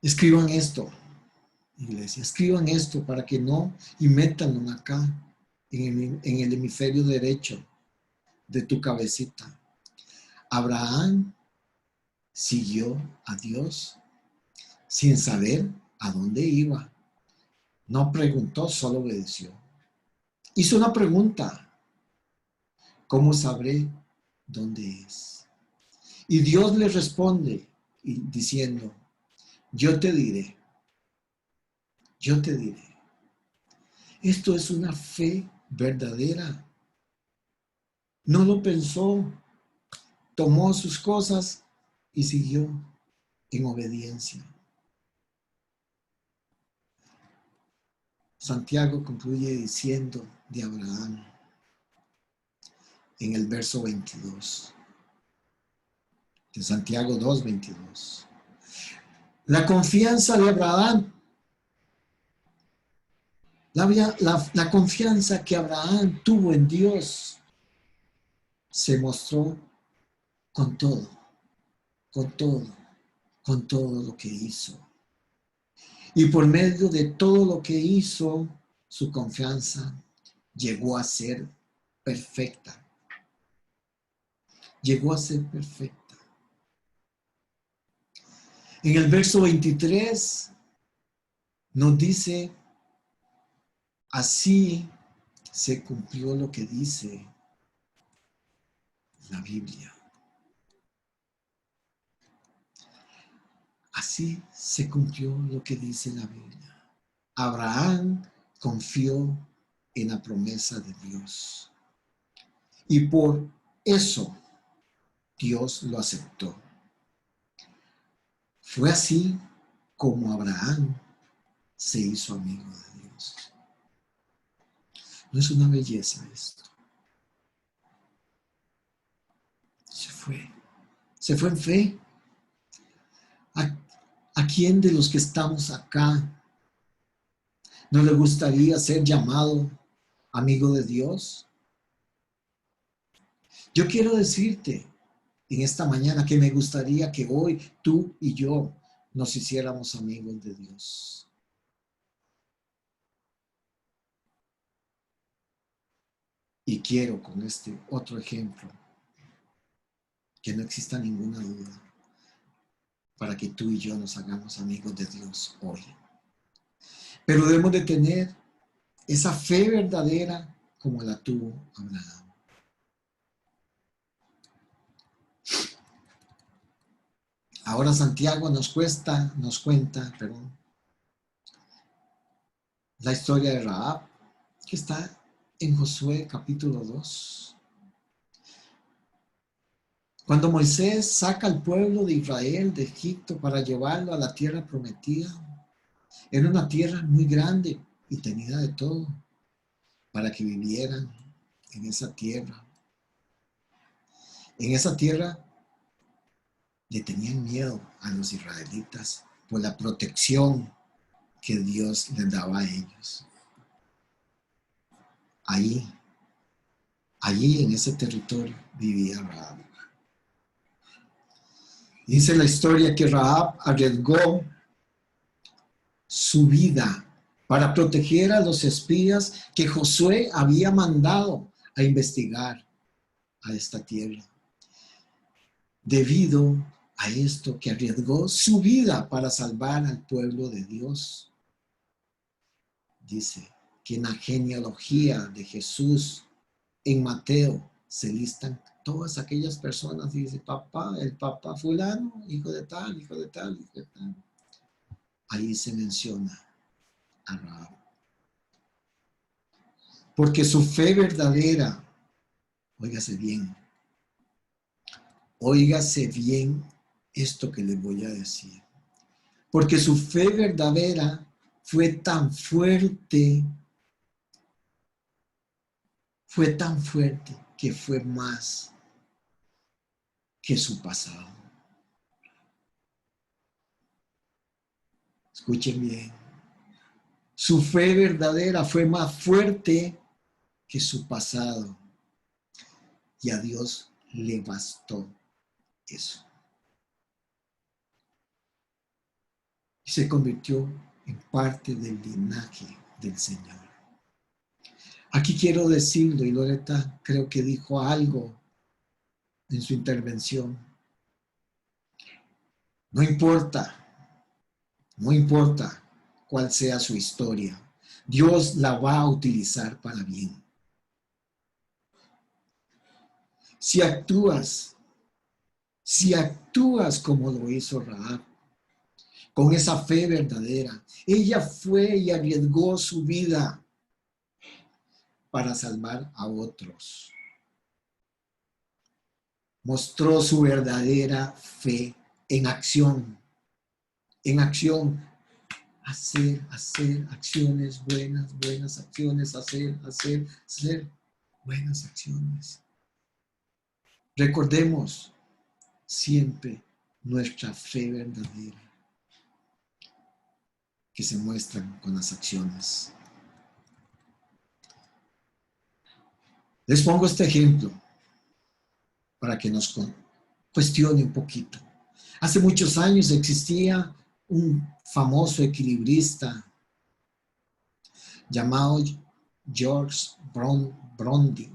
Escriban esto, iglesia. Escriban esto para que no, y métanlo acá, en el hemisferio derecho de tu cabecita. Abraham siguió a Dios sin saber a dónde iba. No preguntó, solo obedeció. Hizo una pregunta. ¿Cómo sabré dónde es? Y Dios le responde diciendo, yo te diré. Esto es una fe verdadera. No lo pensó, tomó sus cosas y siguió en obediencia. Santiago concluye diciendo de Abraham en el verso 22, de Santiago 2:22. La confianza de Abraham, la confianza que Abraham tuvo en Dios se mostró con todo lo que hizo. Y por medio de todo lo que hizo, su confianza llegó a ser perfecta. Llegó a ser perfecta. En el verso 23 nos dice, así se cumplió lo que dice la Biblia. Así se cumplió lo que dice la Biblia. Abraham confió en la promesa de Dios. Y por eso Dios lo aceptó. Fue así como Abraham se hizo amigo de Dios. ¿No es una belleza esto? Se fue en fe. ¿A quién de los que estamos acá no le gustaría ser llamado amigo de Dios? Yo quiero decirte en esta mañana que me gustaría que hoy tú y yo nos hiciéramos amigos de Dios. Y quiero con este otro ejemplo que no exista ninguna duda para que tú y yo nos hagamos amigos de Dios hoy. Pero debemos de tener esa fe verdadera como la tuvo Abraham. Ahora Santiago nos cuenta, la historia de Rahab, que está en Josué capítulo 2. Cuando Moisés saca al pueblo de Israel de Egipto para llevarlo a la tierra prometida, era una tierra muy grande y tenía de todo para que vivieran en esa tierra. En esa tierra le tenían miedo a los israelitas por la protección que Dios les daba a ellos. Allí en ese territorio vivía Rahab. Dice la historia que Rahab arriesgó su vida para proteger a los espías que Josué había mandado a investigar a esta tierra. debido a esto que arriesgó su vida para salvar al pueblo de Dios. Dice que en la genealogía de Jesús, en Mateo, se listan todas aquellas personas y dice, papá, el papá fulano, hijo de tal, hijo de tal, hijo de tal. Ahí se menciona a Rahab. Porque su fe verdadera, óigase bien esto que les voy a decir. Porque su fe verdadera fue tan fuerte que fue más que su pasado. Escuchen bien. Su fe verdadera fue más fuerte que su pasado. Y a Dios le bastó eso. Y se convirtió en parte del linaje del Señor. Aquí quiero decirlo, y Loreta creo que dijo algo en su intervención. No importa cuál sea su historia, Dios la va a utilizar para bien. Si actúas como lo hizo Rahab, con esa fe verdadera, ella fue y arriesgó su vida para salvar a otros. Mostró su verdadera fe en acción. Hacer acciones buenas acciones, hacer buenas acciones. Recordemos siempre nuestra fe verdadera, que se muestran con las acciones. Les pongo este ejemplo para que nos cuestione un poquito. Hace muchos años existía un famoso equilibrista llamado George Brondy.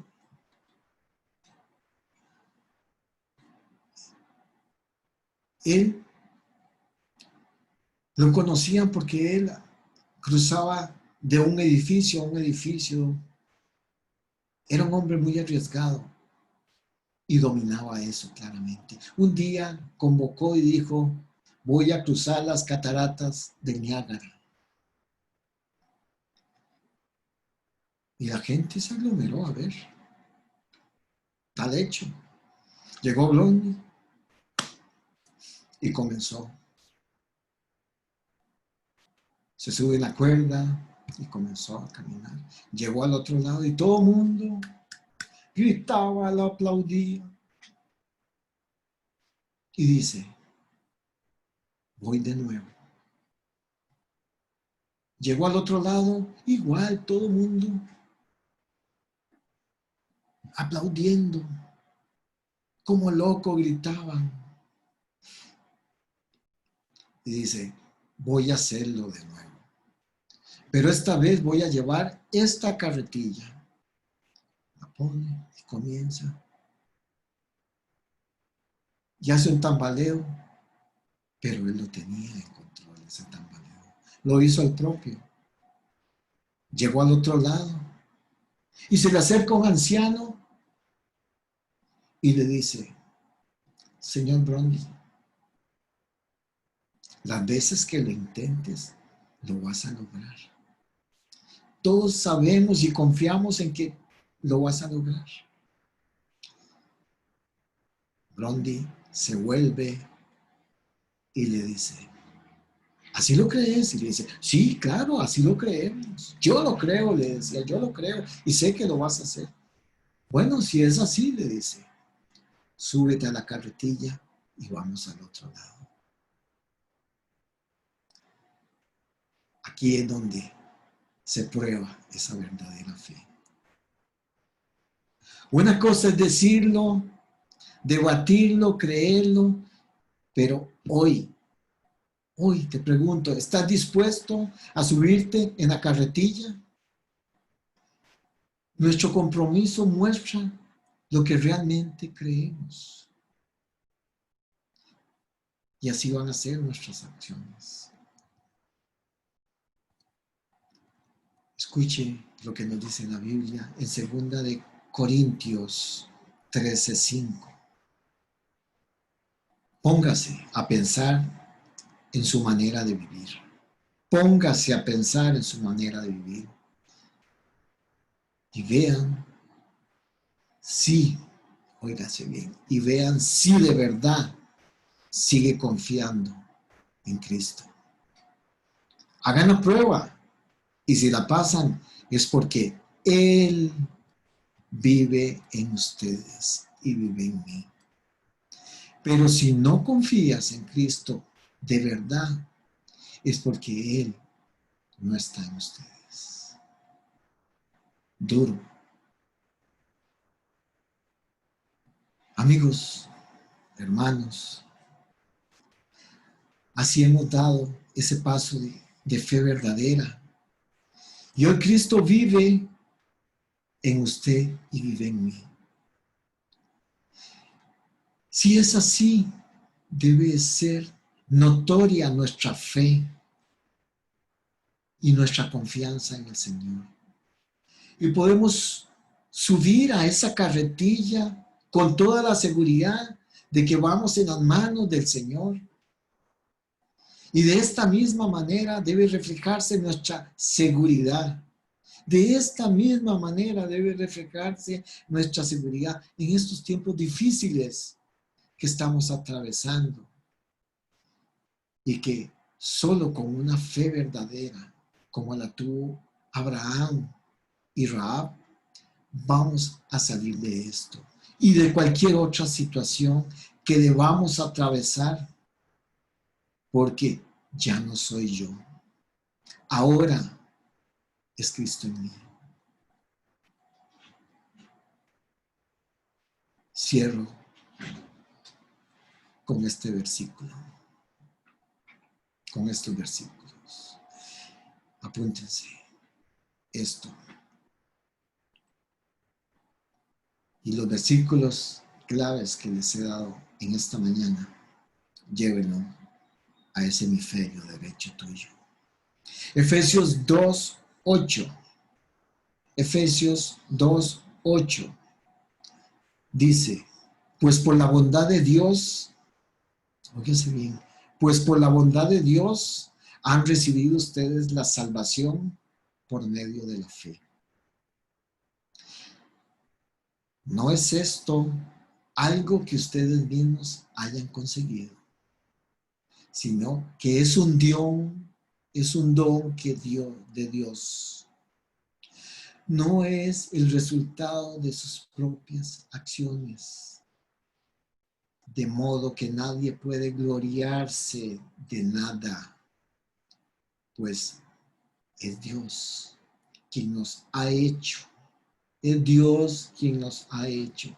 Él lo conocían porque él cruzaba de un edificio a un edificio. Era un hombre muy arriesgado y dominaba eso claramente. Un día convocó y dijo, voy a cruzar las cataratas de Niágara. Y la gente se aglomeró a ver. Tal hecho. Llegó Blondie y comenzó. Se sube en la cuerda y comenzó a caminar. Llegó al otro lado y todo el mundo gritaba, lo aplaudía. Y dice, voy de nuevo. Llegó al otro lado, igual todo el mundo aplaudiendo, como loco gritaban. Y dice, voy a hacerlo de nuevo. Pero esta vez voy a llevar esta carretilla. La pone y comienza. Y hace un tambaleo, pero él lo tenía en control, ese tambaleo. Lo hizo al propio. Llegó al otro lado y se le acerca un anciano y le dice, señor Brondy, las veces que lo intentes, lo vas a lograr. Todos sabemos y confiamos en que lo vas a lograr. Brondy se vuelve y le dice, ¿así lo crees? Y le dice, sí, claro, así lo creemos. Yo lo creo, le decía, yo lo creo y sé que lo vas a hacer. Bueno, si es así, le dice, súbete a la carretilla y vamos al otro lado. Aquí es donde se prueba esa verdadera fe. Una cosa es decirlo, debatirlo, creerlo, pero hoy te pregunto, ¿estás dispuesto a subirte en la carretilla? Nuestro compromiso muestra lo que realmente creemos. Y así van a ser nuestras acciones. Escuche lo que nos dice la Biblia en 2 de Corintios 13:5. Póngase a pensar en su manera de vivir. Póngase a pensar en su manera de vivir. Y vean si, óigase bien, y vean si de verdad sigue confiando en Cristo. Hagan la prueba y si la pasan es porque Él vive en ustedes y vive en mí. Pero si no confías en Cristo de verdad, es porque Él no está en ustedes. Duro. Amigos, hermanos, así hemos dado ese paso de fe verdadera. Y hoy Cristo vive en usted y vive en mí. Si es así, debe ser notoria nuestra fe y nuestra confianza en el Señor. Y podemos subir a esa carretilla con toda la seguridad de que vamos en las manos del Señor. Y de esta misma manera debe reflejarse nuestra seguridad. De esta misma manera debe reflejarse nuestra seguridad en estos tiempos difíciles que estamos atravesando. Y que solo con una fe verdadera, como la tuvo Abraham y Rahab, vamos a salir de esto y de cualquier otra situación que debamos atravesar, porque ya no soy yo. Ahora es Cristo en mí. Cierro con este versículo, con estos versículos. Apúntense esto. Y los versículos claves que les he dado en esta mañana, llévenlo a ese hemisferio derecho tuyo. Efesios 2:8. Efesios 2:8 dice, pues por la bondad de Dios, óigase bien, pues por la bondad de Dios han recibido ustedes la salvación por medio de la fe. No es esto algo que ustedes mismos hayan conseguido, sino que es un don que dio de Dios. No es el resultado de sus propias acciones, de modo que nadie puede gloriarse de nada, pues es Dios quien nos ha hecho, es Dios quien nos ha hecho.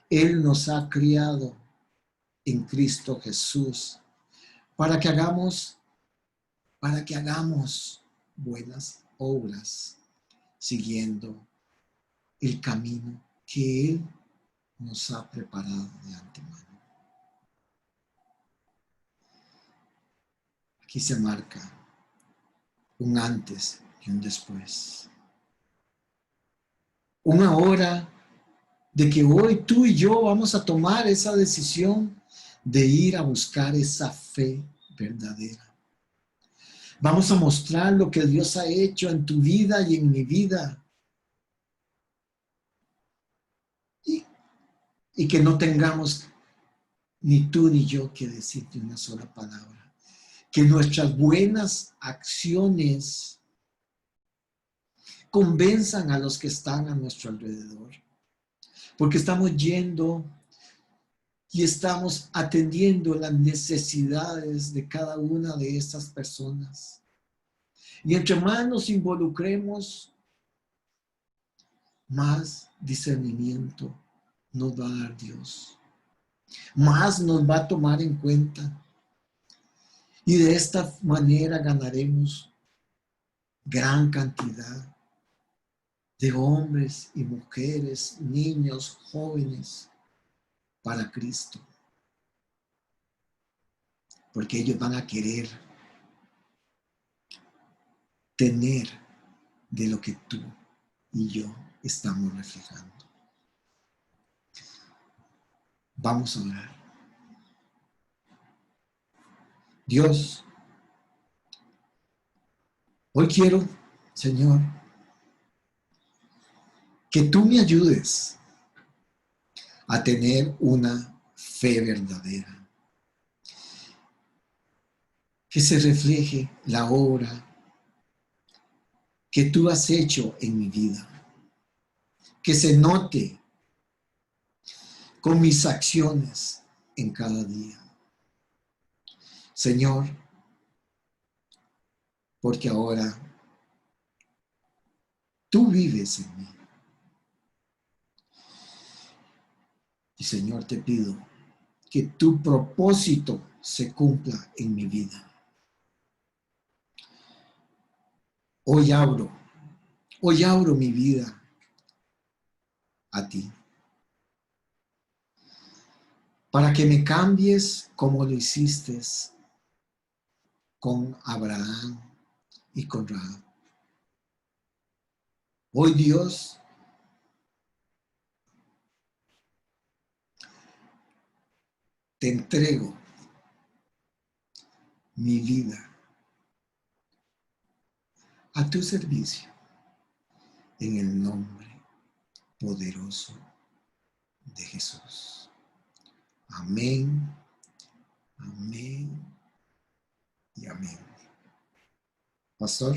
Él nos ha criado en Cristo Jesús para que hagamos buenas obras, siguiendo el camino que Él nos ha preparado de antemano. Aquí se marca un antes y un después. Una hora de que hoy tú y yo vamos a tomar esa decisión de ir a buscar esa fe verdadera. Vamos a mostrar lo que Dios ha hecho en tu vida y en mi vida. Y que no tengamos ni tú ni yo que decirte una sola palabra. Que nuestras buenas acciones convenzan a los que están a nuestro alrededor. Porque estamos yendo y estamos atendiendo las necesidades de cada una de estas personas. Y entre más nos involucremos, más discernimiento nos va a dar Dios. Más nos va a tomar en cuenta. Y de esta manera ganaremos gran cantidad de hombres y mujeres, niños, jóvenes, para Cristo. porque ellos van a querer tener de lo que tú y yo estamos reflejando. Vamos a orar. Dios, hoy quiero, Señor, que tú me ayudes a tener una fe verdadera, que se refleje la obra que tú has hecho en mi vida, que se note con mis acciones en cada día. Señor, porque ahora tú vives en mí. Y Señor, te pido que tu propósito se cumpla en mi vida. Hoy abro mi vida a ti, para que me cambies como lo hiciste con Abraham y con Rahab. Hoy, Dios, te entrego mi vida a tu servicio en el nombre poderoso de Jesús. Amén, amén y amén. Pastor.